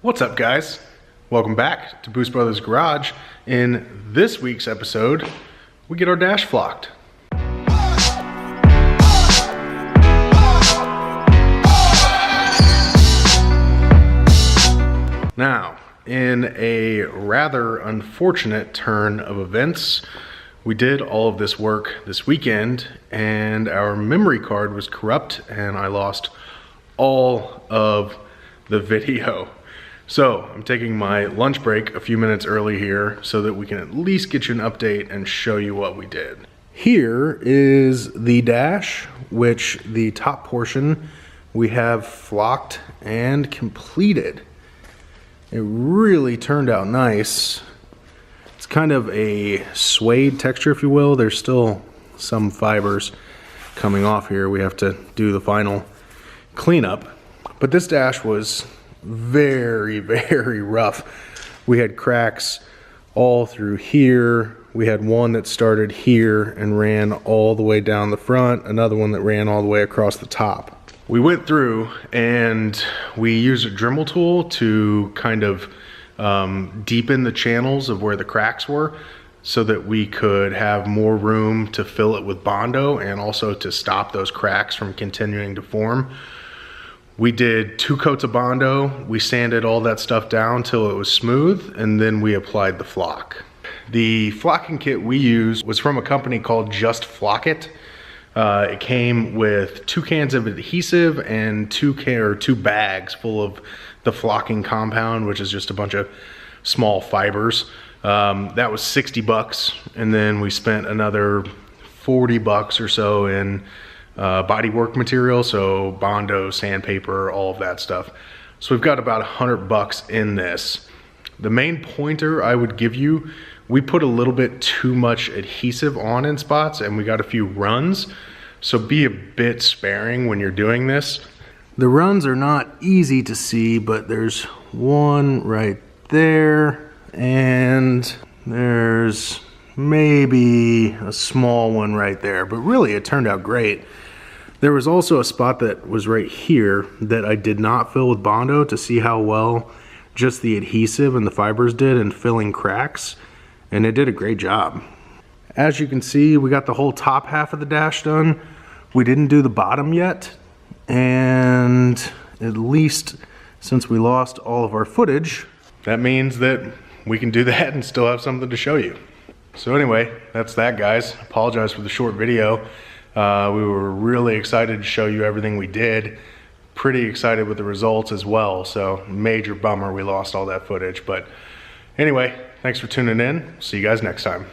What's up, guys? Welcome back to Boost Brothers Garage. In this week's episode, we get our dash flocked. Now, in a rather unfortunate turn of events, we did all of this work this weekend and our memory card was corrupt and I lost all of the video. So I'm taking my lunch break a few minutes early here so that we can at least get you an update and show you what we did. Here is the dash, which the top portion we have flocked and completed. It really turned out nice. It's kind of a suede texture, if you will. There's still some fibers coming off here. We have to do the final cleanup. But this dash was very, very rough. We had cracks all through here. We had one that started here and ran all the way down the front, another one that ran all the way across the top. We went through and we used a Dremel tool to kind of deepen the channels of where the cracks were so that we could have more room to fill it with Bondo and also to stop those cracks from continuing to form. We did 2 coats of Bondo, we sanded all that stuff down till it was smooth, and then we applied the flock. The flocking kit we used was from a company called Just Flock It. It came with 2 cans of adhesive and 2 bags full of the flocking compound, which is just a bunch of small fibers. That was 60 bucks, and then we spent another 40 bucks or so in body work material, so Bondo, sandpaper, all of that stuff. So we've got about 100 bucks in this. The main pointer I would give you, we put a little bit too much adhesive on in spots and we got a few runs, so be a bit sparing when you're doing this. The runs are not easy to see, but there's one right there and there's maybe a small one right there, but really it turned out great. There was also a spot that was right here that I did not fill with Bondo to see how well just the adhesive and the fibers did in filling cracks, and it did a great job. As you can see, we got the whole top half of the dash done. We didn't do the bottom yet, and at least since we lost all of our footage, that means that we can do that and still have something to show you. So anyway, that's that, guys. Apologize for the short video. We were really excited to show you everything we did. Pretty excited with the results as well. So major bummer we lost all that footage. But anyway, thanks for tuning in. See you guys next time.